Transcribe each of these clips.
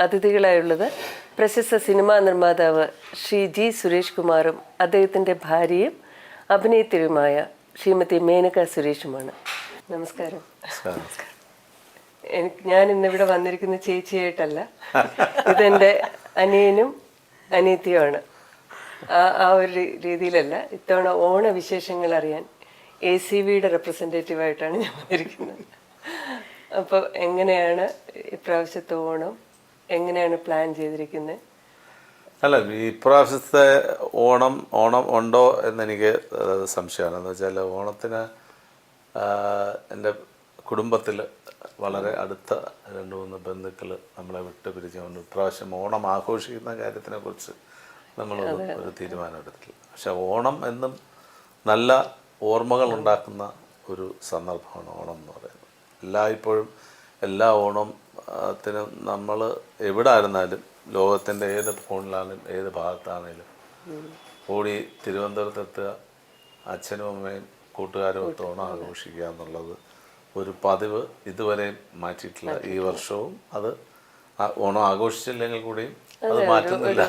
അതിഥികളായുള്ളത് പ്രശസ്ത സിനിമാ നിർമ്മാതാവ് ശ്രീ ജി സുരേഷ് കുമാറും അദ്ദേഹത്തിൻ്റെ ഭാര്യയും അഭിനേത്രിയുമായ ശ്രീമതി മേനക സുരേഷുമാണ്. നമസ്കാരം. ഞാൻ ഇന്നിവിടെ വന്നിരിക്കുന്ന ചേച്ചിയായിട്ടല്ല, ഇതെൻ്റെ അനിയനും അനിയത്തിയുമാണ്. ആ ഒരു രീതിയിലല്ല. ഇത്തവണ ഓണവിശേഷങ്ങൾ അറിയാൻ ACVയുടെ റെപ്രസെൻറ്റേറ്റീവായിട്ടാണ് ഞാൻ വന്നിരിക്കുന്നത്. അപ്പോൾ എങ്ങനെയാണ് ഇപ്രാവശ്യത്തെ ഓണം, എങ്ങനെയാണ് പ്ലാൻ ചെയ്തിരിക്കുന്നത്? അല്ല, ഇപ്രാവശ്യത്തെ ഓണം ഉണ്ടോ എന്നെനിക്ക് സംശയമാണ്. എന്ന് വെച്ചാൽ ഓണത്തിന് എൻ്റെ കുടുംബത്തിൽ വളരെ അടുത്ത 2-3 ബന്ധുക്കൾ നമ്മളെ വിട്ട് പിരിച്ചുകൊണ്ട് ഇപ്രാവശ്യം ഓണം ആഘോഷിക്കുന്ന കാര്യത്തിനെ കുറിച്ച് നമ്മളൊന്നും ഒരു തീരുമാനം എടുത്തിട്ടില്ല. പക്ഷെ ഓണം എന്നും നല്ല ഓർമ്മകൾ ഉണ്ടാക്കുന്ന ഒരു സന്ദർഭമാണ് ഓണം എന്ന് പറയുന്നത്. എല്ലായ്പ്പോഴും എല്ലാ ഓണത്തിനും നമ്മൾ എവിടെ ആയിരുന്നാലും, ലോകത്തിൻ്റെ ഏത് കോണിലാണെങ്കിലും ഏത് ഭാഗത്താണെങ്കിലും ഓടി തിരുവനന്തപുരത്തെത്തുക, അച്ഛനും അമ്മയും കൂട്ടുകാരും ഒത്ത് ഓണം ആഘോഷിക്കുക എന്നുള്ളത് ഒരു പതിവ് ഇതുവരെയും മാറ്റിയിട്ടില്ല. ഈ വർഷവും അത് ഓണം ആഘോഷിച്ചില്ലെങ്കിൽ കൂടിയും അത് മാറ്റുന്നില്ല.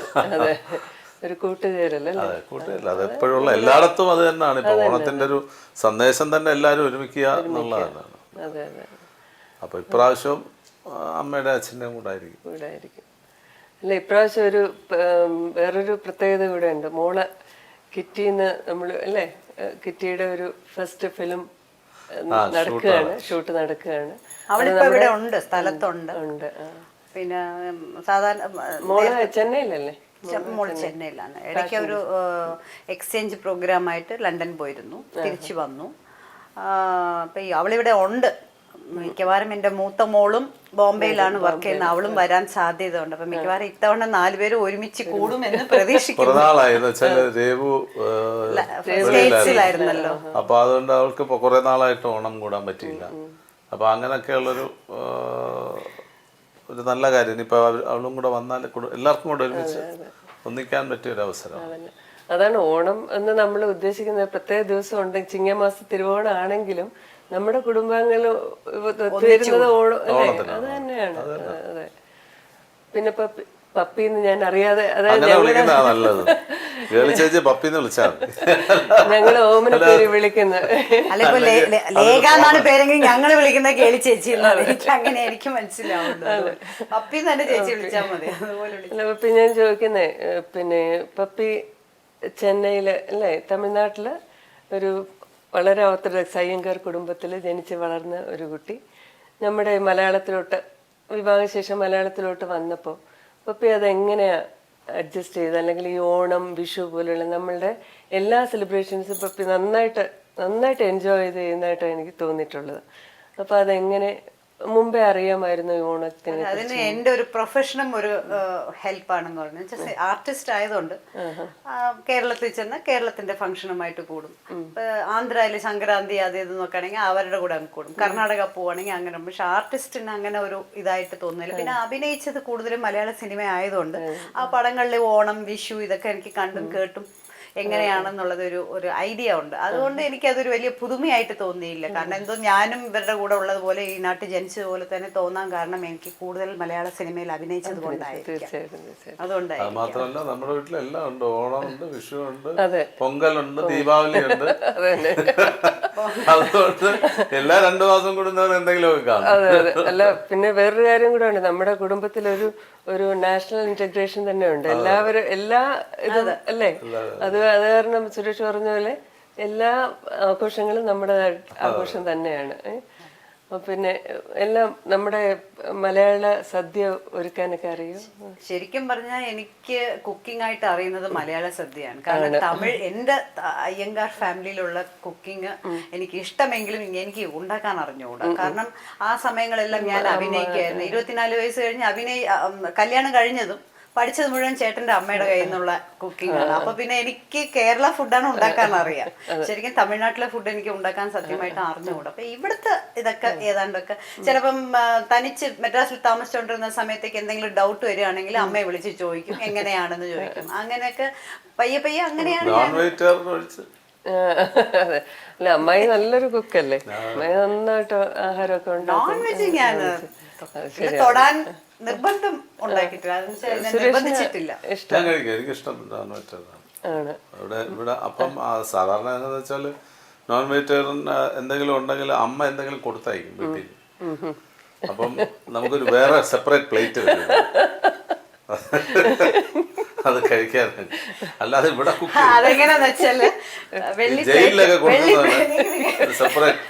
ഒരു കൂട്ടുകാരല്ല. അതെ, കൂട്ടുകാരല്ല. അത് എപ്പോഴുള്ള എല്ലായിടത്തും അത് തന്നെയാണ്. ഇപ്പൊ ഓണത്തിന്റെ ഒരു സന്ദേശം തന്നെ എല്ലാവരും ഒരുമിക്കുക എന്നുള്ളതാണ്. അപ്പൊ ഇപ്രാവശ്യം അമ്മയുടെ അച്ഛൻ്റെയും കൂടെ ആയിരിക്കും. അല്ല, ഇപ്രാവശ്യം വേറൊരു പ്രത്യേകത കൂടെ ഉണ്ട്. മോളെ കിറ്റിന്ന് നമ്മൾ അല്ലേ, കിറ്റിയുടെ ഒരു ഫസ്റ്റ് ഫിലിം നടക്കുകയാണ്, ഷൂട്ട് നടക്കുകയാണ്. അവിടെ ഉണ്ട്, സ്ഥലത്തുണ്ട്. പിന്നെ സാധാരണ മോള് ചെന്നൈയിലല്ലേ? മോള് ചെന്നൈയിലാണ്. ഇടയ്ക്ക് ഒരു എക്സ്ചേഞ്ച് പ്രോഗ്രാമായിട്ട് ലണ്ടൻ പോയിരുന്നു, തിരിച്ചു വന്നു. അപ്പൊ അവളിവിടെ ഉണ്ട്. മിക്കവാറും എൻ്റെ മൂത്ത മോളും ബോംബെയിലാണ് വർക്ക് ചെയ്യുന്നത്. അവളും വരാൻ സാധ്യത ഉണ്ട്. അപ്പൊ മിക്കവാറും ഇത്തവണ 4 പേര് ഒരുമിച്ച് കൂടുമെന്ന് പ്രതീക്ഷിക്കുന്നു. സ്റ്റേറ്റ്സിലായിരുന്നല്ലോ. അപ്പൊ അതുകൊണ്ട് അവൾക്ക് ഇപ്പൊ കുറെ നാളായിട്ട് ഓണം കൂടാൻ പറ്റിയില്ല. അപ്പൊ അങ്ങനെയൊക്കെയുള്ളൊരു ഒരു നല്ല കാര്യം. ഇപ്പൊ അവളും കൂടെ വന്നാൽ എല്ലാവർക്കും കൂടെ ഒരുമിച്ച് ഒന്നിക്കാൻ പറ്റിയ ഒരു അവസരമാണ്. അതാണ് ഓണം എന്ന് നമ്മൾ ഉദ്ദേശിക്കുന്നത്. പ്രത്യേക ദിവസം ഉണ്ട്, ചിങ്ങമാസ തിരുവോണം ആണെങ്കിലും നമ്മുടെ കുടുംബാംഗങ്ങൾ ഒത്തുവരുന്നത് ഓണം അല്ലേ, അത് തന്നെയാണ്. അതെ. പിന്നെ പപ്പിന്ന് ഞാൻ അറിയാതെ, അതായത് ഞങ്ങള് ഓമന പേര് വിളിക്കുന്നത്. ലേഖാന്നാണ് പേരെങ്കിൽ ഞങ്ങള് വിളിക്കുന്ന കേളി ചേച്ചി. അങ്ങനെ എനിക്ക് മനസ്സിലാവുന്നത്. പപ്പി തന്നെ ചേച്ചി വിളിച്ചാൽ മതി. അല്ല, പപ്പി ഞാൻ ചോദിക്കുന്നേ, പിന്നെ പപ്പി ചെന്നൈയില് അല്ലേ, തമിഴ്നാട്ടില് ഒരു വളരെ ഓർത്തഡോക്സ് അയ്യങ്കാർ കുടുംബത്തിൽ ജനിച്ച് വളർന്ന ഒരു കുട്ടി നമ്മുടെ മലയാളത്തിലോട്ട് വിവാഹശേഷം മലയാളത്തിലോട്ട് വന്നപ്പോൾ പപ്പി അതെങ്ങനെയാ അഡ്ജസ്റ്റ് ചെയ്ത്, അല്ലെങ്കിൽ ഈ ഓണം വിഷു പോലെയുള്ള നമ്മളുടെ എല്ലാ സെലിബ്രേഷൻസും പപ്പി നന്നായിട്ട് എൻജോയ് ചെയ്ത് ചെയ്യുന്നതായിട്ടാണ് എനിക്ക് തോന്നിയിട്ടുള്ളത്. അപ്പോൾ അതെങ്ങനെ മുമ്പേ അറിയാമായിരുന്നു ഈ ഓണത്തിന്? അതിന് എൻ്റെ ഒരു പ്രൊഫഷനും ഒരു ഹെൽപ്പാണെന്ന് പറഞ്ഞാൽ, ആർട്ടിസ്റ്റ് ആയതുകൊണ്ട് കേരളത്തിൽ ചെന്ന് കേരളത്തിന്റെ ഫംഗ്ഷനുമായിട്ട് കൂടും. ആന്ധ്രയില് സംക്രാന്തി അത് ഇത് നോക്കുകയാണെങ്കിൽ അവരുടെ കൂടെ അങ്ങ് കൂടും. കർണാടക പോവുകയാണെങ്കിൽ അങ്ങനെ. പക്ഷെ ആർട്ടിസ്റ്റിന് അങ്ങനെ ഒരു ഇതായിട്ട് തോന്നില്ല. പിന്നെ അഭിനയിച്ചത് കൂടുതലും മലയാള സിനിമ ആയതുകൊണ്ട് ആ പടങ്ങളിലെ ഓണം വിഷു ഇതൊക്കെ എനിക്ക് കണ്ടും കേട്ടും എങ്ങനെയാണെന്നുള്ളത് ഒരു ഐഡിയ ഉണ്ട്. അതുകൊണ്ട് എനിക്കതൊരു വലിയ പുതുമയായിട്ട് തോന്നിയില്ല. കാരണം എന്തോ ഞാനും ഇവരുടെ കൂടെ ഉള്ളതുപോലെ ഈ നാട്ടിൽ ജനിച്ചതുപോലെ തന്നെ തോന്നാൻ കാരണം എനിക്ക് കൂടുതൽ മലയാള സിനിമയിൽ അഭിനയിച്ചത് കൊണ്ടായിരിക്കും. അതുകൊണ്ടായിരിക്കും. മാത്രമല്ല നമ്മുടെ വീട്ടിലെല്ലാം ഉണ്ട്. ഓണമുണ്ട്, വിഷു ഉണ്ട്, പൊങ്കലുണ്ട്, ദീപാവലി ഉണ്ട്. അതുകൊണ്ട് എല്ലാ 2 മാസം കൂടുന്നവർ എന്തെങ്കിലുമൊക്കെ കാണും. അല്ല, പിന്നെ വേറൊരു കാര്യം കൂടെ ഉണ്ട്. നമ്മുടെ കുടുംബത്തിലൊരു നാഷണൽ ഇന്റഗ്രേഷൻ തന്നെ ഉണ്ട്. എല്ലാവരും എല്ലാ ഇതും അല്ലേ, അത് കാരണം സുരേഷ് പറഞ്ഞ പോലെ എല്ലാ ആഘോഷങ്ങളും നമ്മുടെ ആഘോഷം തന്നെയാണ്. പിന്നെ എല്ലാം നമ്മുടെ മലയാള സദ്യ ഒരുക്കാനൊക്കെ അറിയും. ശരിക്കും പറഞ്ഞാൽ എനിക്ക് കുക്കിംഗ് ആയിട്ട് അറിയുന്നത് മലയാള സദ്യയാണ്. കാരണം തമിഴ് എൻ്റെ അയ്യങ്കാർ ഫാമിലിയിലുള്ള കുക്കിംഗ് എനിക്ക് ഇഷ്ടമെങ്കിലും എനിക്ക് ഉണ്ടാക്കാൻ അറിഞ്ഞുകൂടാ. കാരണം ആ സമയങ്ങളെല്ലാം ഞാൻ അഭിനയിക്കായിരുന്നു. 24 വയസ്സ് കഴിഞ്ഞ് കല്യാണം കഴിഞ്ഞതും പഠിച്ചത് മുഴുവൻ ചേട്ടന്റെ അമ്മയുടെ കയ്യിൽ നിന്നുള്ള കുക്കിംഗ് ആണ്. അപ്പൊ പിന്നെ എനിക്ക് കേരള ഫുഡാണ് ഉണ്ടാക്കാൻ അറിയാം. ശരിക്കും തമിഴ്നാട്ടിലെ ഫുഡ് എനിക്ക് ഉണ്ടാക്കാൻ സത്യമായിട്ട് അറിഞ്ഞുകൂടാ. അപ്പൊ ഇവിടുത്തെ ഇതൊക്കെ ഏതാണ്ടൊക്കെ ചിലപ്പം തനിച്ച് മദ്രാസിൽ താമസിച്ചുകൊണ്ടിരുന്ന സമയത്തേക്ക് എന്തെങ്കിലും ഡൗട്ട് വരികയാണെങ്കിൽ അമ്മയെ വിളിച്ച് ചോദിക്കും, എങ്ങനെയാണെന്ന് ചോദിക്കും. അങ്ങനെയൊക്കെ പയ്യെ അങ്ങനെയാണ്. അല്ല, അമ്മായി നല്ലൊരു കുക്കല്ലേ, അമ്മായി നന്നായിട്ട് ആഹാരമൊക്കെ ഉണ്ടാക്കും. നോൺ വെജ് ഞാൻ തൊടാൻ നിർബന്ധം ഉണ്ടാക്കിയിട്ടില്ല. അതെന്ന് വെച്ചാൽ എന്നെ നിർബന്ധിച്ചിട്ടില്ല. ഞാൻ കഴിക്കാം, എനിക്ക് ഇഷ്ടം നോൺ വെജിറ്റേറിയൻ. ഇവിടെ അപ്പം സാധാരണ എന്താണെന്ന് വെച്ചാൽ നോൺ വെജിറ്റേറിയൻ എന്തെങ്കിലും ഉണ്ടെങ്കിൽ അമ്മ എന്തെങ്കിലും കൊടുത്തായിരിക്കും വീട്ടിൽ. അപ്പം നമുക്കൊരു വേറെ സെപ്പറേറ്റ് പ്ലേറ്റ് വരും അത് കഴിക്കാറ്. അല്ലാതെ ഇവിടെ അതെങ്ങനെയാന്ന് വെച്ചാല് ജയിലിലൊക്കെ കൊടുക്കുന്നത് സെപ്പറേറ്റ്.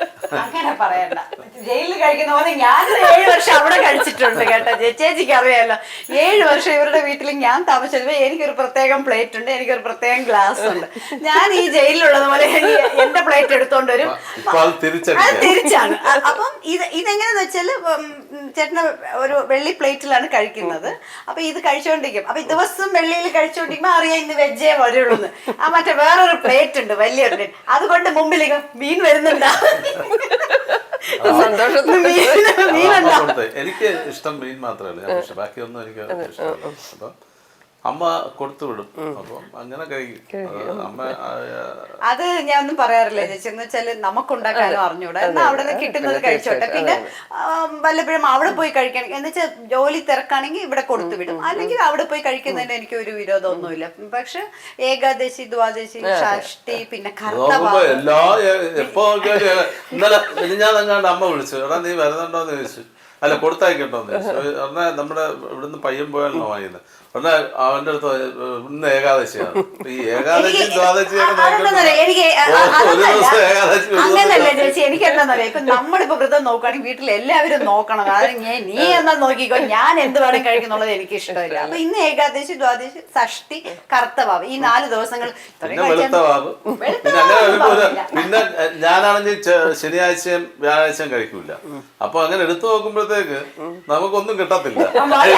അങ്ങനെ പറയണ്ട, ജയിലിൽ കഴിക്കുന്ന പോലെ ഞാൻ 7 വർഷം അവിടെ കഴിച്ചിട്ടുണ്ട് കേട്ടോ. ചേച്ചിക്ക് അറിയാലോ, 7 വർഷം ഇവരുടെ വീട്ടിൽ ഞാൻ താമസിച്ചത്. എനിക്കൊരു പ്രത്യേകം പ്ലേറ്റ് ഉണ്ട്, എനിക്കൊരു പ്രത്യേകം ഗ്ലാസ് ഉണ്ട്. ഞാൻ ഈ ജയിലിലുള്ളത് പോലെ എന്റെ പ്ലേറ്റ് എടുത്തോണ്ട് വരും. അത് തിരിച്ചാണ്. അപ്പം ഇതെങ്ങനെയാന്ന് വെച്ചാല് ചേട്ടന് ഒരു വെള്ളി പ്ലേറ്റിലാണ് കഴിക്കുന്നത്. അപ്പൊ ഇത് കഴിച്ചോണ്ടിരിക്കും. അപ്പൊ ദിവസം വെള്ളിയിൽ കഴിച്ചോണ്ടിരിക്കുമ്പോ അറിയാം ഇന്ന് വെജേ വരുള്ളൂന്ന്. മറ്റേ വേറൊരു പ്ലേറ്റ് ഉണ്ട്, വലിയൊരു പ്ലേറ്റ്, അതുകൊണ്ട് മുമ്പിൽ മീൻ വരുന്നുണ്ടാ. എനിക്ക് ഇഷ്ടം മീൻ മാത്രമല്ല, ബാക്കിയൊന്നും എനിക്ക് ഇഷ്ടമല്ല. അപ്പൊ അമ്മ കൊടുത്തു വിടും. അപ്പം അങ്ങനെ കഴിക്കും അമ്മ. അത് ഞാൻ ഒന്നും പറയാറില്ല ചേച്ചി, എന്ന് വെച്ചാല് നമുക്കുണ്ടാക്കാനും അറിഞ്ഞൂടാ. എന്നാ അവിടെ നിന്ന് കിട്ടുന്നത് കഴിച്ചോട്ടെ. പിന്നെ വല്ലപ്പോഴും അവിടെ പോയി കഴിക്കാൻ എന്ന് വെച്ചാൽ ജോലി തിരക്കാണെങ്കിൽ ഇവിടെ കൊടുത്തു വിടും. അല്ലെങ്കിൽ അവിടെ പോയി കഴിക്കുന്നതിന് എനിക്ക് ഒരു വിരോധമൊന്നുമില്ല. പക്ഷെ ഏകാദശി, ദ്വാദശി, ഷഷ്ടി, പിന്നെ എല്ലാ എപ്പോ ഇന്നലെ ഞാൻ അമ്മ വിളിച്ചു, എടാ നീ വരുന്നുണ്ടോന്ന് ചോദിച്ചു. അല്ല കൊടുത്തയക്കട്ടോന്ന് ചോദിച്ചു. പറഞ്ഞാൽ നമ്മുടെ ഇവിടുന്ന് പയ്യൻ പോയാലോ വാങ്ങിയത്. പറഞ്ഞാ അവന്റെ അടുത്ത് ഇന്ന് ഏകാദശിയാണ്. ഈ ഏകാദശി ദ്വാദശിയൊക്കെ അങ്ങനല്ല ചേച്ചി. എനിക്ക് എന്താണെന്നറിയാം, ഇപ്പൊ നമ്മളിപ്പോ വ്രതം നോക്കുകയാണെങ്കിൽ വീട്ടിൽ എല്ലാവരും നോക്കണം. കാരണം നീ എന്നാ നോക്കിക്കോ, ഞാൻ എന്ത് വേണം കഴിക്കുന്നുള്ളത് എനിക്ക് ഇഷ്ടമില്ല. അപ്പൊ ഇന്ന് ഏകാദശി, ദ്വാദശി, ഷഷ്ടി, കറുത്തവാവ്, ഈ 4 ദിവസങ്ങൾ. പിന്നെ ഞാനാണെങ്കിൽ ശനിയാഴ്ചയും വ്യാഴാഴ്ചയും കഴിക്കൂല. അപ്പൊ അങ്ങനെ എടുത്തു നോക്കുമ്പോഴത്തേക്ക് നമുക്കൊന്നും കിട്ടത്തില്ല.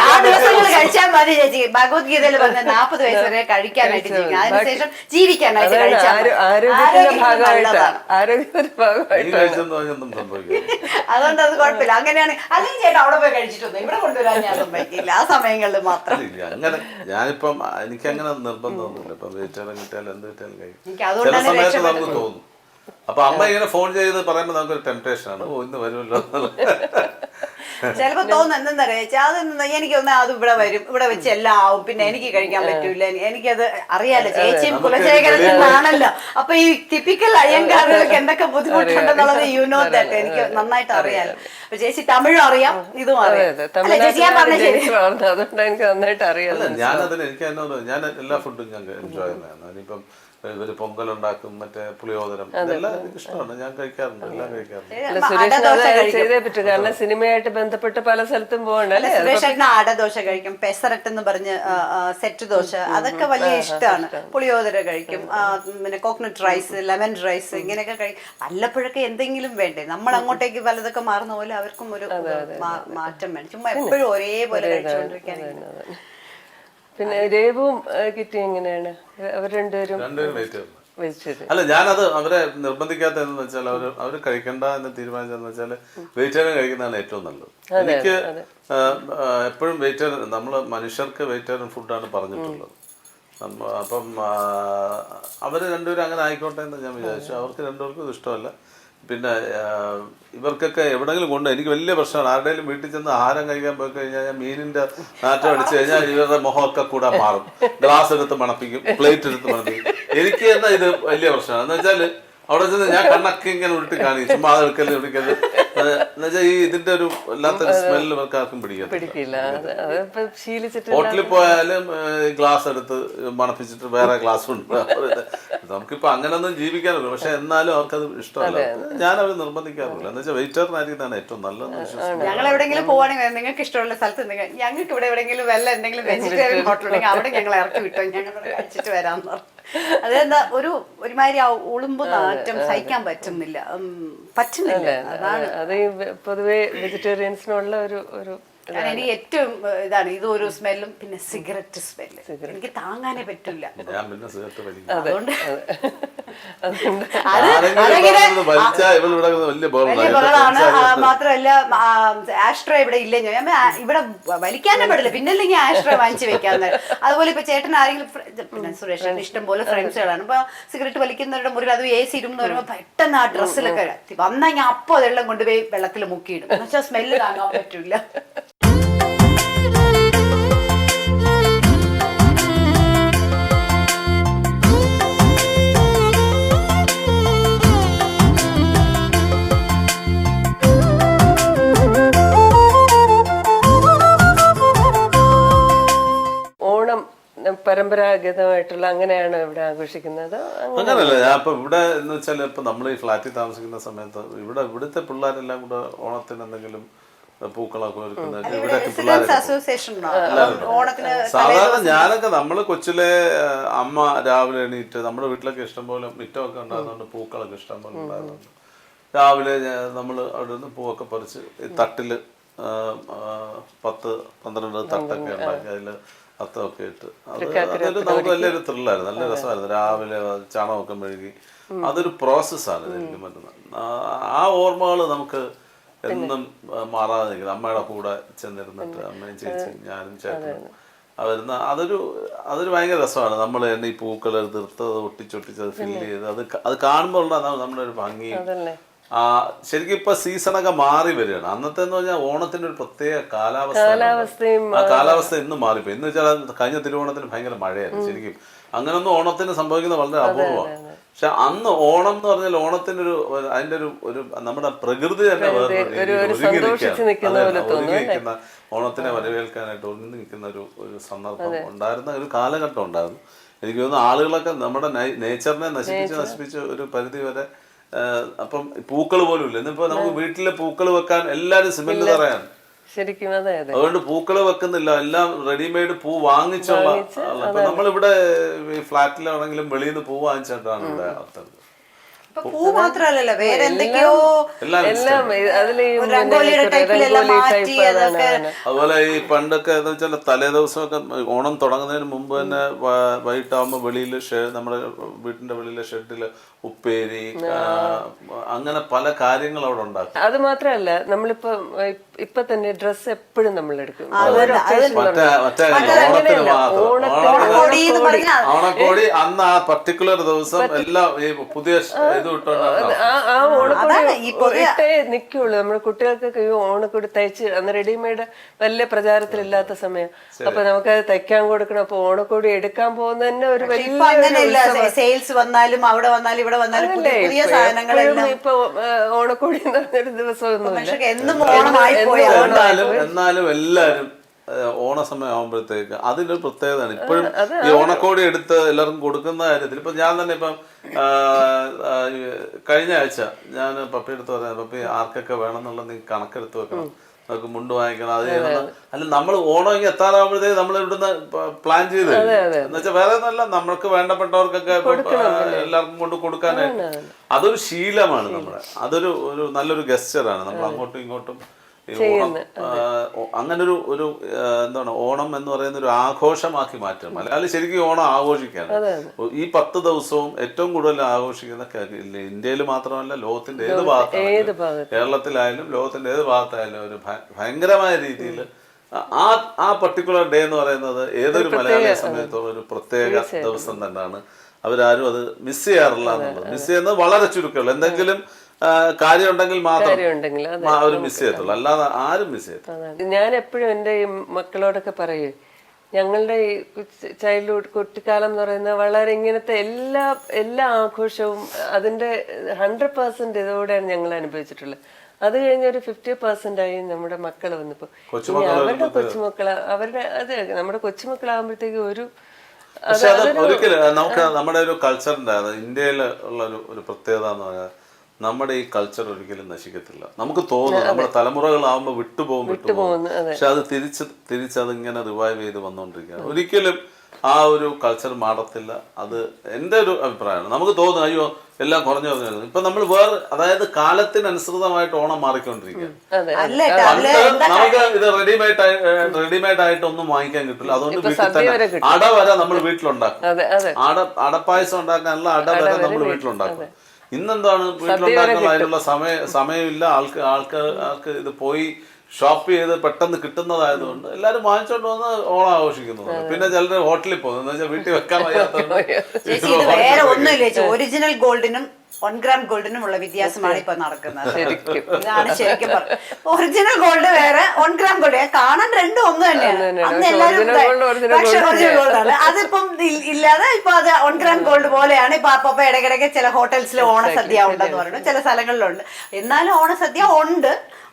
ആ ദിവസങ്ങൾ കഴിച്ചാൽ മതി ചേച്ചി. ഭഗവത്ഗീതയിൽ പറഞ്ഞ 40 വയസ്സ് വരെ കഴിക്കാനായിട്ട് ജീവിക്കാം, അതിനുശേഷം ജീവിക്കാനായിട്ട് കഴിച്ചാൽ അതുകൊണ്ട് അത് കുഴപ്പമില്ല. അങ്ങനെയാണ്. അല്ലെങ്കിൽ ചേട്ടാ അവിടെ പോയി കഴിച്ചിട്ടൊന്നും ഇവിടെ കൊണ്ടുവരാൻ ഞാൻ സമ്മതിക്കില്ല, ആ സമയങ്ങളിൽ മാത്രം. അങ്ങനെ ഞാനിപ്പം എനിക്കങ്ങനെ നിർബന്ധമൊന്നുമില്ല. ഇപ്പൊ വെജിറ്റേറിയൻ കിട്ടിയാലും എന്ത് കിട്ടിയാലും കഴിക്കും. ചില സമയത്ത് നമുക്ക് തോന്നും. അപ്പൊ അമ്മ ഇങ്ങനെ ഫോൺ ചെയ്ത് പറയുമ്പോ നമുക്കൊരു ടെംപ്ടേഷൻ ആണ്, ഓ ഇന്ന് വരുമല്ലോ. ചിലപ്പോ തോന്നുന്നു എന്തെന്നറിയാ, അത് എനിക്കൊന്ന് അത് ഇവിടെ വരും, ഇവിടെ വെച്ച് എല്ലാം ആവും, പിന്നെ എനിക്ക് കഴിക്കാൻ പറ്റൂല. എനിക്കത് അറിയാലോ, ചേച്ചിയും കുലശേഖരത്തിൽ നിന്നാണല്ലോ. അപ്പൊ ഈ ടിപ്പിക്കൽ അയ്യങ്കാറുകൾക്ക് എന്തൊക്കെ ബുദ്ധിമുട്ടുണ്ടെന്നുള്ളത് ദാറ്റ് എനിക്ക് നന്നായിട്ട് അറിയാലോ. അപ്പൊ ചേച്ചി തമിഴും അറിയാം, ഇതും അറിയാം. ചേച്ചി ഞാൻ പറഞ്ഞ ശരി, അതുകൊണ്ട് എനിക്ക് നന്നായിട്ട് അറിയാം. ഞാൻ എല്ലാ ഫുഡും ഞാൻ എൻജോയ് ചെയ്യുന്നതാണ്. ഇനിയിപ്പം ഇവര് പൊങ്കൽ ഉണ്ടാക്കും, മറ്റേ പുളിയോദരം, ഇതെല്ലാം എനിക്ക് ഇഷ്ടമാണ്. ഞാൻ കഴിക്കാറുണ്ട്, എല്ലാം കഴിക്കാറുണ്ട്. സുരേഷ് ചെയ്തേ പറ്റൂ, കാരണം സിനിമയായിട്ട് ബന്ധപ്പെട്ട് പല സ്ഥലത്തും പോകണ്ടല്ലേ. സുരേഷ് ആടദോശ കഴിക്കും, പെസറട്ട് എന്ന് പറഞ്ഞ് സെറ്റ് ദോശ, അതൊക്കെ വലിയ ഇഷ്ടമാണ്. പുളിയോദര കഴിക്കും, പിന്നെ കോക്കനട്ട് റൈസ്, ലെമൺ റൈസ്, ഇങ്ങനെയൊക്കെ കഴിക്കും. വല്ലപ്പോഴൊക്കെ എന്തെങ്കിലും വേണ്ടേ, നമ്മൾ അങ്ങോട്ടേക്ക് പലതൊക്കെ മാറുന്ന പോലെ അവർക്കും ഒരു മാറ്റം വേണം. ചുമ്മാ എപ്പോഴും ഒരേപോലെ കഴിച്ചുകൊണ്ടിരിക്കാൻ. പിന്നെ രേവും കിറ്റി എങ്ങനെയാണ്? അവർ രണ്ടുപേരും അല്ല, ഞാനത് അവരെ നിർബന്ധിക്കാത്തതെന്ന് വെച്ചാൽ അവര് കഴിക്കണ്ട എന്ന് തീരുമാനിച്ചതെന്ന് വെച്ചാല് വെജിറ്റേറിയൻ കഴിക്കുന്നതാണ് ഏറ്റവും നല്ലത്. എനിക്ക് എപ്പോഴും വെജിറ്റേറിയൻ, നമ്മള് മനുഷ്യർക്ക് വെജിറ്റേറിയൻ ഫുഡാണ് പറഞ്ഞിട്ടുള്ളത്. അപ്പം അവര് രണ്ടുപേരും അങ്ങനെ ആയിക്കോട്ടെ എന്ന് ഞാൻ വിചാരിച്ചു. അവർക്ക് രണ്ടുപേർക്കും ഇത് ഇഷ്ടമല്ല. പിന്നെ ഇവർക്കൊക്കെ എവിടെങ്കിലും കൊണ്ട് എനിക്ക് വലിയ പ്രശ്നമാണ്. ആരുടെയും വീട്ടിൽ ചെന്ന് ആഹാരം കഴിക്കാൻ പോയി കഴിഞ്ഞാൽ ഞാൻ മീനിന്റെ നാറ്റം അടിച്ചു കഴിഞ്ഞാൽ ഇവരുടെ മുഖമൊക്കെ കൂടെ മാറും. ഗ്ലാസ് എടുത്ത് മണപ്പിക്കും, പ്ലേറ്റ് എടുത്ത് മണപ്പിക്കും. എനിക്ക് എന്നാ ഇത് വലിയ പ്രശ്നമാണ്. എന്ന് വെച്ചാല് അവിടെ ചെന്ന് ഞാൻ കണ്ണൊക്കെ ഇങ്ങനെ ഉരുട്ടി കാണിക്കും, ചുമ്മാ അത് എടുക്കല് എടുക്കല്. എന്നുവെച്ചാൽ ഈ ഇതിന്റെ ഒരു വല്ലാത്തൊരു സ്മെല്ല് ഇവർക്ക് ആർക്കും പിടിക്കില്ല. ഹോട്ടലിൽ പോയാലും ഗ്ലാസ് എടുത്ത് മണപ്പിച്ചിട്ട് വേറെ ഗ്ലാസ് ഉണ്ട്. നമുക്കിപ്പോ അങ്ങനെയൊന്നും ജീവിക്കാറില്ല. പക്ഷെ എന്നാലും അവർക്കത് ഇഷ്ടമല്ല. ഞാനവർ നിർബന്ധിക്കാറില്ല. എന്ന് വെച്ചാൽ വെജിറ്റേറിയൻ ആയിരിക്കുന്നതാണ് ഏറ്റവും നല്ലതെന്ന് വിശ്വസിക്കുന്നു. ഞങ്ങൾ എവിടെയെങ്കിലും പോവാണെങ്കിൽ നിങ്ങൾക്ക് ഇഷ്ടമുള്ള സ്ഥലത്ത് ഞങ്ങൾക്ക് ഇവിടെ എവിടെയെങ്കിലും വല്ല എന്തെങ്കിലും വെജിറ്റേറിയൻ ഹോട്ടൽ ഉണ്ടെങ്കിൽ അവിടെ ഞങ്ങൾ ഇറക്കി വിട്ടോ, ഞങ്ങൾ കഴിച്ചിട്ട് വരാമെന്ന് പറഞ്ഞു. അതെന്താ ഒരുമാതിരി ഉളുമ്പ് നാറ്റം സഹിക്കാൻ പറ്റുന്നില്ല. അതാണ് അത് പൊതുവെ വെജിറ്റേറിയൻസിനുള്ള ഒരു എനിക്ക് ഏറ്റവും ഇതാണ് ഇത്. ഒരു സ്മെല്ലും പിന്നെ സിഗരറ്റ് സ്മെല്ല് എനിക്ക് താങ്ങാനേ പറ്റില്ല. അതുകൊണ്ട് മാത്രമല്ല ആഷ്ട്ര ഇവിടെ ഇല്ല, ഞാൻ ഇവിടെ വലിക്കാനേ പാടില്ല, പിന്നെ അല്ലെങ്കിൽ ആഷ്ട്ര വാങ്ങിച്ചു വെക്കാന്ന്. അതുപോലെ ഇപ്പൊ ചേട്ടൻ ആരെങ്കിലും, പിന്നെ സുരേഷിന്റെ ഇഷ്ടം പോലെ ഫ്രണ്ട്സുകളാണ്, ഇപ്പൊ സിഗരറ്റ് വലിക്കുന്നവരുടെ മുറിയിൽ അത് AC ഇരുന്ന് വരുമ്പോ പെട്ടെന്ന് ആ ഡ്രസ്സിലൊക്കെ വന്നാൽ ഞാൻ അപ്പൊ അതെല്ലാം കൊണ്ടുപോയി വെള്ളത്തിൽ മുക്കിയിടും. എന്നുവെച്ചാൽ സ്മെല്ല് താങ്ങാൻ പറ്റൂല. പരമ്പരാഗതമായിട്ടുള്ള അങ്ങനെയാണോ ഇവിടെ ആഘോഷിക്കുന്നത്? അങ്ങനല്ല, ഞാൻ ഇപ്പൊ ഇവിടെ എന്ന് വെച്ചാൽ ഇപ്പൊ നമ്മൾ ഈ ഫ്ലാറ്റിൽ താമസിക്കുന്ന സമയത്ത് ഇവിടുത്തെ പിള്ളേരെല്ലാം കൂടെ ഓണത്തിന് എന്തെങ്കിലും പൂക്കളൊക്കെ ഒരുക്കുന്നത് ഇവിടെയൊക്കെ പിള്ളേരെ സാധാരണ ഞാനൊക്കെ നമ്മള് കൊച്ചിലെ അമ്മ രാവിലെ എണീറ്റ് നമ്മുടെ വീട്ടിലൊക്കെ ഇഷ്ടംപോലെ മിറ്റമൊക്കെ ഉണ്ടാകുന്നുണ്ട്, പൂക്കളൊക്കെ ഇഷ്ടംപോലെ ഉണ്ടാകുന്നുണ്ട്. രാവിലെ നമ്മൾ അവിടെ നിന്ന് പൂവൊക്കെ പറിച്ച് ഈ തട്ടില് 10-12 തട്ടൊക്കെ ഉണ്ടാക്കി അതില് അത്തമൊക്കെ ഇട്ട് അതൊരു നമുക്ക് വലിയൊരു ത്രില്ലായിരുന്നു, നല്ല രസമായിരുന്നു. രാവിലെ ചാണകമൊക്കെ മെഴുകി അതൊരു പ്രോസസ്സാണ് ശരിക്കും പറ്റുന്നത്. ആ ഓർമ്മകൾ നമുക്ക് എന്നും മാറാതെ നിൽക്കുന്നത്. അമ്മയുടെ കൂടെ ചെന്നിരുന്നിട്ട് അമ്മയും ചേച്ചിയും ഞാനും ചേട്ടനും വരുന്ന അതൊരു ഭയങ്കര രസമാണ്. നമ്മൾ തന്നെ ഈ പൂക്കൾ തീർത്തത് ഒട്ടിച്ചൊട്ടിച്ചത് ഫില്ല് ചെയ്ത് അത് കാണുമ്പോൾ നമ്മുടെ ഒരു ഭംഗി. ശരിക്കും ഇപ്പൊ സീസണൊക്കെ മാറി വരികയാണ്. അന്നത്തെ എന്ന് പറഞ്ഞാൽ ഓണത്തിന്റെ ഒരു പ്രത്യേക കാലാവസ്ഥ ഇന്ന് മാറിപ്പോ. എന്ന് വെച്ചാൽ കഴിഞ്ഞ തിരുവോണത്തിന് ഭയങ്കര മഴയായിരുന്നു. ശരിക്കും അങ്ങനൊന്നും ഓണത്തിന് സംഭവിക്കുന്നത് വളരെ അപൂർവമാണ്. പക്ഷെ അന്ന് ഓണം എന്ന് പറഞ്ഞാൽ ഓണത്തിന് അതിന്റെ ഒരു നമ്മുടെ പ്രകൃതി തന്നെ ഒരുങ്ങിയിരിക്കുന്ന ഓണത്തിനെ വരവേൽക്കാനായിട്ട് ഒരുങ്ങി നിൽക്കുന്ന ഒരു സന്ദർഭം ഉണ്ടായിരുന്ന ഒരു കാലഘട്ടം ഉണ്ടായിരുന്നു. എനിക്ക് തോന്നുന്നു ആളുകളൊക്കെ നമ്മുടെ നേച്ചറിനെ നശിപ്പിച്ച് ഒരു പരിധി വരെ. അപ്പം പൂക്കൾ പോലും ഇല്ല. ഇന്നിപ്പോ നമുക്ക് വീട്ടിലെ പൂക്കൾ വെക്കാൻ എല്ലാരും സിമെന്റ് തറയാണ് ശരിക്കും. അതുകൊണ്ട് പൂക്കള് വെക്കുന്നില്ല, എല്ലാം റെഡിമെയ്ഡ് പൂ വാങ്ങിച്ചുള്ള. അപ്പൊ നമ്മളിവിടെ ഫ്ലാറ്റിലാണെങ്കിലും വെളിയിൽ നിന്ന് പൂ വാങ്ങിച്ചിട്ടാണ് ഇവിടെ അർത്ഥം. പൂ മാത്രല്ല വേറെ എന്തൊക്കെയോ അതുപോലെ ഈ പണ്ടൊക്കെ എന്ന് വെച്ചാൽ തലേ ദിവസമൊക്കെ ഓണം തുടങ്ങുന്നതിന് മുമ്പ് തന്നെ വൈകിട്ടാവുമ്പോ വെളിയിൽ നമ്മുടെ വീട്ടിന്റെ വെളിയിലെ ഷെഡില് ഉപ്പേരി അങ്ങനെ പല കാര്യങ്ങൾ അവിടെ ഉണ്ടാക്കും. അത് മാത്രല്ല ഇപ്പൊ തന്നെ ഡ്രസ്സ് എപ്പോഴും നമ്മൾ എടുക്കും. ഓണക്കോടി അന്ന് ആ പർട്ടിക്കുലർ ദിവസം എല്ലാം പുതിയ ആ ഓണക്കോടി ഇട്ടേ നിക്കുള്ളൂ. നമ്മുടെ കുട്ടികൾക്കൊക്കെ ഈ ഓണക്കോടി തയ്ച്ച് അന്ന് റെഡിമെയ്ഡ് വലിയ പ്രചാരത്തിലില്ലാത്ത സമയം. അപ്പൊ നമുക്കത് തയ്ക്കാൻ കൊടുക്കണം. അപ്പൊ ഓണക്കോടി എടുക്കാൻ പോകുന്ന തന്നെ ഒരു വലിയ സെയിൽസ് വന്നാലും അവിടെ വന്നാലും ഇവിടെ വന്നാലും പുതിയ സാധനങ്ങളെല്ലാം ഇപ്പൊ ഓണക്കോടി എന്ന് പറഞ്ഞൊരു ദിവസമൊന്നുമില്ല. എന്നാലും എല്ലാരും ഓണസമയം ആകുമ്പോഴത്തേക്ക് അതിന്റെ ഒരു പ്രത്യേകതയാണ്. ഇപ്പോഴും ഈ ഓണക്കോടി എടുത്ത് എല്ലാവർക്കും കൊടുക്കുന്ന കാര്യത്തിൽ ഇപ്പൊ ഞാൻ തന്നെ ഇപ്പം കഴിഞ്ഞ ആഴ്ച ഞാൻ പപ്പിയെടുത്ത് പറഞ്ഞത്, പപ്പി ആർക്കൊക്കെ വേണം എന്നുള്ളത് നീ കണക്കെടുത്ത് വെക്കണം, നമുക്ക് മുണ്ട് വാങ്ങിക്കണം, അത് ചെയ്യണം. അല്ല നമ്മൾ ഓണം ഇങ്ങനെ എത്താറാകുമ്പോഴത്തേക്ക് നമ്മൾ ഇവിടുന്ന് പ്ലാൻ ചെയ്ത് എന്ന് വെച്ചാൽ വേറെ ഒന്നല്ല, നമ്മൾക്ക് വേണ്ടപ്പെട്ടവർക്കൊക്കെ എല്ലാവർക്കും കൊണ്ട് കൊടുക്കാനായിട്ട് അതൊരു ശീലമാണ് നമ്മുടെ. അതൊരു നല്ലൊരു ഗസ്റ്ററാണ്. നമ്മൾ അങ്ങോട്ടും ഇങ്ങോട്ടും ഓണം അങ്ങനൊരു എന്താണ് ഓണം എന്ന് പറയുന്ന ഒരു ആഘോഷമാക്കി മാറ്റുക. മലയാളി ശരിക്കും ഓണം ആഘോഷിക്കാണ്. ഈ 10 ദിവസവും ഏറ്റവും കൂടുതൽ ആഘോഷിക്കുന്ന ഇന്ത്യയിൽ മാത്രമല്ല ലോകത്തിന്റെ ഏത് ഭാഗത്തായാലും, കേരളത്തിലായാലും ലോകത്തിന്റെ ഏത് ഭാഗത്തായാലും ഒരു ഭയങ്കരമായ രീതിയിൽ ആ പർട്ടിക്കുലർ ഡേ എന്ന് പറയുന്നത് ഏതൊരു മലയാളിയെ സംബന്ധിച്ചോളം ഒരു പ്രത്യേക ദിവസം തന്നെയാണ്. അവരാരും അത് മിസ് ചെയ്യാറില്ല എന്നുള്ളത്. മിസ് ചെയ്യുന്നത് വളരെ ചുരുക്കമുള്ളൂ. എന്തെങ്കിലും കാര്യം ഉണ്ടെങ്കിൽ മാത്രം അവര് മിസ് ചെയ്യത്തുള്ളൂ, അല്ലാതെ ആരും മിസ് ചെയ്യത്തില്ല. ഞാൻ എപ്പോഴും എൻ്റെ ഈ മക്കളോടൊക്കെ പറയൂ, ഞങ്ങളുടെ ഈ ചൈൽഡ്ഹുഡ് കുട്ടിക്കാലം എന്ന് പറയുന്നത് വളരെ ഇങ്ങനത്തെ എല്ലാ ആഘോഷവും അതിന്റെ 100% ഇതോടെയാണ് ഞങ്ങൾ അനുഭവിച്ചിട്ടുള്ളത്. അത് കഴിഞ്ഞ ഒരു 50% ആയി നമ്മുടെ മക്കൾ വന്നപ്പോ അവരുടെ കൊച്ചുമക്കള് നമ്മുടെ കൊച്ചുമക്കളാകുമ്പോഴത്തേക്ക് പക്ഷെ അത് ഒരിക്കലും നമുക്ക് നമ്മുടെ ഒരു കൾച്ചറിന്റെ ഇന്ത്യയിൽ ഉള്ള ഒരു പ്രത്യേകത എന്ന് പറഞ്ഞാൽ നമ്മുടെ ഈ കൾച്ചർ ഒരിക്കലും നശിക്കത്തില്ല. നമുക്ക് തോന്നും നമ്മുടെ തലമുറകളാവുമ്പോൾ വിട്ടുപോകും. പക്ഷെ അത് തിരിച്ചതിങ്ങനെ റിവൈവ് ചെയ്ത് വന്നുകൊണ്ടിരിക്കുകയാണ്. ഒരിക്കലും ആ ഒരു കൾച്ചർ മാറത്തില്ല. അത് എൻ്റെ ഒരു അഭിപ്രായമാണ്. നമുക്ക് തോന്നുന്നു അയ്യോ എല്ലാം കുറഞ്ഞു പറഞ്ഞു. ഇപ്പൊ നമ്മൾ അതായത് കാലത്തിനനുസൃതമായിട്ട് ഓണം മാറിക്കൊണ്ടിരിക്കുകയാണ്. നമുക്ക് ഇത് റെഡിമെയ്ഡ് ആയിട്ട് ഒന്നും വാങ്ങിക്കാൻ കിട്ടില്ല. അതുകൊണ്ട് വീട്ടിൽ തന്നെ അട വരെ നമ്മൾ വീട്ടിലുണ്ടാക്കും. അടപ്പായസം ഉണ്ടാക്കാനുള്ള അട വരെ നമ്മൾ വീട്ടിലുണ്ടാക്കും. ഇന്നെന്താണ് വീട്ടിലുണ്ടാക്കുന്ന അതിനുള്ള സമയമില്ല. ആൾക്കാർക്ക് ഇത് പോയി ഷോപ്പ് ചെയ്ത് പെട്ടെന്ന് കിട്ടുന്നതായതുകൊണ്ട് എല്ലാരും വാങ്ങിച്ചോണ്ട് വന്ന് ഓണം ആഘോഷിക്കുന്നുണ്ട്. പിന്നെ ചിലര് ഹോട്ടലിൽ പോകുന്നു, എന്ന് വെച്ചാൽ വീട്ടിൽ വെക്കാൻ വയ്യാത്ത വേറെ ഒന്നുമില്ല. ഒറിജിനൽ ഗോൾഡിനും 1 ഗ്രാം ഗോൾഡിനുമുള്ള വ്യത്യാസമാണ് ഇപ്പൊ നടക്കുന്നത്. ശരിക്കും ഇതാണ് ശരിക്കും ഒറിജിനൽ ഗോൾഡ് വേറെ, 1 ഗ്രാം ഗോൾഡ് കാണാൻ രണ്ടും ഒന്ന് തന്നെയാണ്. അന്ന് എല്ലാവരും ഒറിജിനൽ ഗോൾഡ് ആണ്. അതിപ്പം ഇല്ലാതെ ഇപ്പൊ അത് 1 ഗ്രാം ഗോൾഡ് പോലെയാണ്. ഇപ്പൊ അപ്പൊ ഇടയ്ക്കിടയ്ക്ക് ചില ഹോട്ടൽസിൽ ഓണസദ്യ ഉണ്ടെന്ന് പറയുന്നു, ചില സ്ഥലങ്ങളിലുണ്ട്. എന്നാലും ഓണസദ്യ ഉണ്ട്,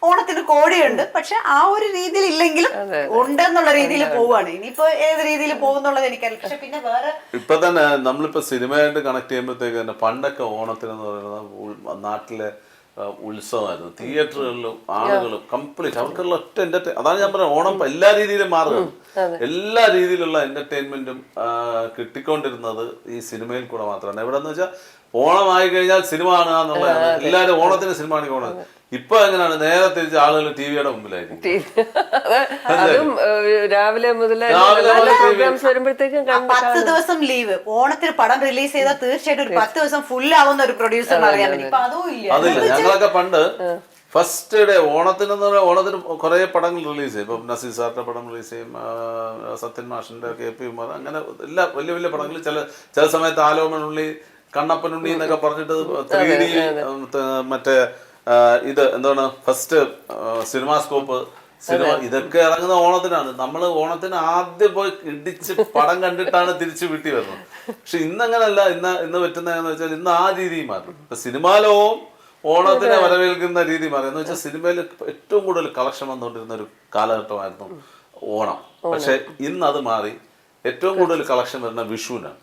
ഓണത്തിന് കോടിയുണ്ട്, പക്ഷെ ആ ഒരു രീതിയിൽ ഇല്ലെങ്കിലും ഉണ്ടെന്നുള്ള രീതിയിൽ പോവാണ്. ഇനിയിപ്പോ ഏത് രീതിയിൽ പോകുന്നുള്ളത് എനിക്കറിയില്ല. പക്ഷെ പിന്നെ വേറെ ഇപ്പൊ തന്നെ നമ്മളിപ്പോ സിനിമയായിട്ട് കണക്ട് ചെയ്യുമ്പോഴത്തേക്ക് തന്നെ പണ്ടൊക്കെ ഓണത്തിനെന്ന് പറയുന്നത് നാട്ടിലെ ഉത്സവമായിരുന്നു. തിയേറ്ററുകളിലും ആളുകളും കംപ്ലീറ്റ് അവർക്കുള്ള ഒറ്റ അതാണ് ഞാൻ പറയുന്നത്. ഓണം എല്ലാ രീതിയിലും മാറുകയാണ്. എല്ലാ രീതിയിലുള്ള എന്റർടൈൻമെന്റും കിട്ടിക്കൊണ്ടിരുന്നത് ഈ സിനിമയിൽ കൂടെ മാത്രമാണ്. എവിടെന്ന് വെച്ചാൽ ഓണമായി കഴിഞ്ഞാൽ സിനിമ കാണുക എന്നുള്ളതാണ്. എല്ലാവരും ഓണത്തിന് സിനിമ കാണിക്കാൻ പോണത്. ഇപ്പൊ എങ്ങനെയാണ്? നേരെ തിരിച്ച് ആളുകൾ ടിവിയുടെ മുമ്പിലായിരിക്കും. അതും രാവിലെ മുതൽ പ്രോഗ്രാംസ് വരുമ്പോഴത്തേക്കും 10 ദിവസം ലീവ്. ഓണത്തിന് പടം റിലീസ് ചെയ്താൽ തീർച്ചയായിട്ടും ഒരു 10 ദിവസം ഫുൾ ആവുന്ന ഒരു പ്രൊഡ്യൂസർ അറിയാൻ പറ്റും. ഇപ്പൊ അതും ഇല്ല. അതില്ല. ഞങ്ങളൊക്കെ പണ്ട് ഫസ്റ്റ് ഡേ ഓണത്തിന് കുറെ പടങ്ങൾ റിലീസ് ചെയ്യും. ഇപ്പം നസീർ സാറിന്റെ പടം റിലീസ് ചെയ്യും, സത്യൻ മാഷിന്റെ, KP ഉമാർ, അങ്ങനെ എല്ലാ വലിയ വലിയ പടങ്ങൾ. ചില സമയത്ത് ആലോമനുള്ളി, കണ്ണപ്പനുണ്ണി എന്നൊക്കെ പറഞ്ഞിട്ട് 3D മറ്റേ ഇത് എന്താണ് ഫസ്റ്റ് സിനിമാസ്കോപ്പ് സിനിമ ഇതൊക്കെ ഇറങ്ങുന്ന ഓണത്തിനാണ്. നമ്മൾ ഓണത്തിന് ആദ്യം പോയി ഇടിച്ച് പടം കണ്ടിട്ടാണ് തിരിച്ചു വീട്ടിൽ വരുന്നത്. പക്ഷെ ഇന്നങ്ങനല്ല. ഇന്ന് പറ്റുന്നതെന്ന് വെച്ചാൽ ഇന്ന് ആ രീതി മാറി. ഇപ്പൊ സിനിമാലോകവും ഓണത്തിനെ വരവേൽക്കുന്ന രീതി മാറി. എന്ന് വെച്ചാൽ സിനിമയിൽ ഏറ്റവും കൂടുതൽ കളക്ഷൻ വന്നുകൊണ്ടിരുന്ന ഒരു കാലഘട്ടമായിരുന്നു ഓണം. പക്ഷെ ഇന്ന് അത് മാറി. ഏറ്റവും കൂടുതൽ കളക്ഷൻ വരുന്ന വിഷുവിനാണ്.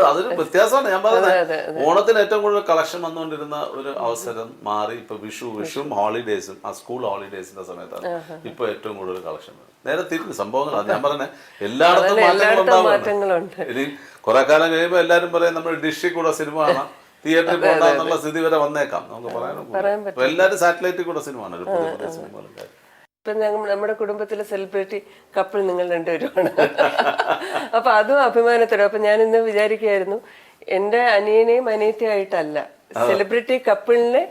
അതൊരു വ്യത്യാസമാണ് ഞാൻ പറയുന്നത്. ഓണത്തിന് ഏറ്റവും കൂടുതൽ കളക്ഷൻ വന്നുകൊണ്ടിരുന്ന ഒരു അവസരം മാറി. ഇപ്പൊ വിഷുവും ഹോളിഡേയ്സും ആ സ്കൂൾ ഹോളിഡേയ്സിന്റെ സമയത്താണ് ഇപ്പൊ ഏറ്റവും കൂടുതൽ കളക്ഷൻ. നേരെ തിരിഞ്ഞ് സംഭവങ്ങളാണ് ഞാൻ പറഞ്ഞത്. എല്ലായിടത്തും മാറ്റങ്ങളുണ്ടാവുന്നുണ്ട്. ഇനി കുറെ കാലം കഴിയുമ്പോൾ എല്ലാരും പറയും നമ്മൾ ഡിഷിൽ കൂടെ സിനിമ കാണാം, തിയേറ്ററിൽ പോകണ്ടെന്നുള്ള സ്ഥിതി വരെ വന്നേക്കാം. നമുക്ക് പറയാൻ പറ്റും. എല്ലാരും സാറ്റലൈറ്റിൽ കൂടെ സിനിമ കാണാം. പുതിയ പുതിയ സിനിമകളുണ്ടായി. ഇപ്പം നമ്മുടെ കുടുംബത്തിലെ സെലിബ്രിറ്റി കപ്പിൾ നിങ്ങൾ രണ്ടുപേരുമാണ്. അപ്പൊ അതും അഭിമാനത്തോടെ. അപ്പൊ ഞാൻ ഇന്ന് വിചാരിക്കുകയായിരുന്നു, എൻ്റെ അനിയനെയും അനിയത്തിയായിട്ടല്ല, സെലിബ്രിറ്റി കപ്പിളിനെ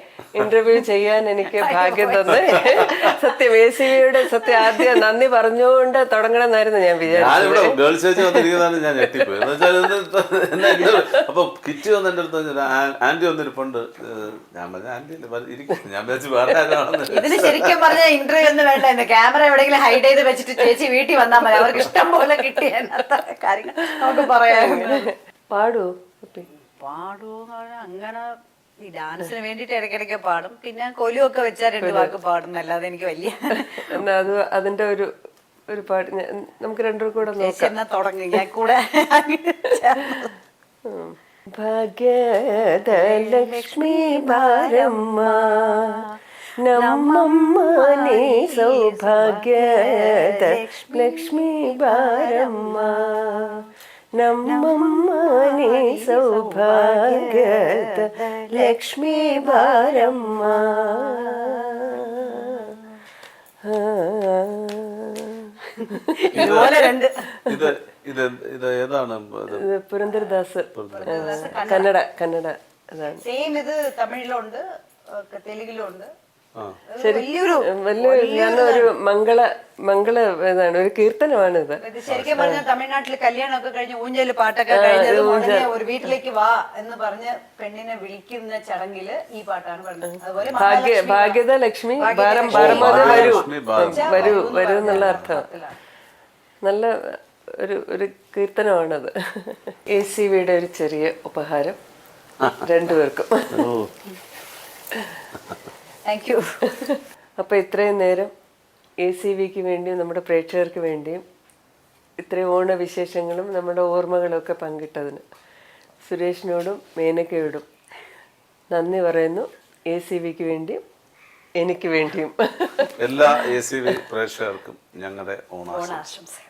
ഇന്റർവ്യൂ ചെയ്യാൻ എനിക്ക് ഭാഗ്യം തന്ന് സത്യം ACVയുടെ സത്യം ആദ്യം നന്ദി പറഞ്ഞുകൊണ്ട് തുടങ്ങണമെന്നായിരുന്നു ഞാൻ വിചാരിച്ചത്. ഗേൾസ് ചേച്ചി വന്നിരിക്കുന്നതാണ് ഞാൻ ഞെട്ടിപ്പോയി. അപ്പൊ കിച്ചു വന്ന് എന്റെ അടുത്ത് ആന്റി വന്നിരിപ്പുണ്ട്. ഞാൻ പറഞ്ഞ ആന്റി ഇരിക്കും. ഞാൻ വിചാരിച്ചു വേറെ ആരാണെന്ന്. ഇതിന് ശരിക്കും പറഞ്ഞ ഇന്റർവ്യൂ ഒന്നും വേണ്ട. ക്യാമറ എവിടെയെങ്കിലും ഹൈഡ് ചെയ്ത് വെച്ചിട്ട് ചേച്ചി വീട്ടിൽ വന്നാൽ മതി. അവർക്ക് ഇഷ്ടം പോലെ കിട്ടിയ കാര്യങ്ങൾ നമുക്ക് പറയാം. പാടുമെന്ന് പറഞ്ഞാൽ അങ്ങനെ ഈ ഡാൻസിന് വേണ്ടിട്ട് ഇടയ്ക്കിടയ്ക്ക് പാടും. പിന്നെ കൊലുവൊക്കെ വെച്ചാൽ 2 വാക്ക് പാടും. അല്ലാതെ എനിക്ക് വലിയ അത് അതിന്റെ ഒരു പാട്ട് നമുക്ക് രണ്ടും കൂടെ എന്നാ തുടങ്ങി ഞാൻ കൂടെ. ഭാഗ്യലക്ഷ്മി ബാരമ്മ നമ്മമ്മ നീ സൗഭാഗ്യത ലക്ഷ്മി ബാരമ്മ നമ്മമ്മ നീ സൗഭാഗ്യത ലക്ഷ്മി ബാരമ്മ. ഇതുപോലെ രണ്ട് ഇത് ഏതാണ്? പുരന്ദരദാസ് കന്നഡ അതാണ്. സെയിം ഇത് തമിഴിലുണ്ട്, തെലുങ്കിലുണ്ട്. വലിയൊരു ഒരു മംഗള ഏതാണ് ഒരു കീർത്തനമാണ് ഇത്. ശരിക്കും പറഞ്ഞാൽ തമിഴ്നാട്ടിൽ കല്യാണമൊക്കെ കഴിഞ്ഞ് ഊഞ്ഞല് പാട്ടൊക്കെ കഴിഞ്ഞത് ഒരു വീട്ടിലേക്ക് വാ എന്ന് പറഞ്ഞ് പെണ്ണിനെ വിളിക്കുന്ന ചടങ്ങില് ഈ പാട്ടാണ് പറഞ്ഞത്. അതുപോലെ ഭാഗ്യത ലക്ഷ്മി വരൂ വരൂ എന്നുള്ള അർത്ഥം. നല്ല ഒരു കീർത്തനമാണത്. ACVയുടെ ഒരു ചെറിയ ഉപഹാരം രണ്ടുപേർക്കും. Thank you. അപ്പൊ ഇത്രയും നേരം ACVക്ക് വേണ്ടിയും നമ്മുടെ പ്രേക്ഷകർക്ക് വേണ്ടിയും ഇത്രയും ഓണവിശേഷങ്ങളും നമ്മുടെ ഓർമ്മകളും ഒക്കെ പങ്കിട്ടതിന് സുരേഷിനോടും മേനകയോടും നന്ദി പറയുന്നു. ACVക്ക് വേണ്ടിയും എനിക്ക് വേണ്ടിയും എല്ലാ ACV പ്രേക്ഷകർക്കും ഞങ്ങളുടെ ഓണാശംസകൾ.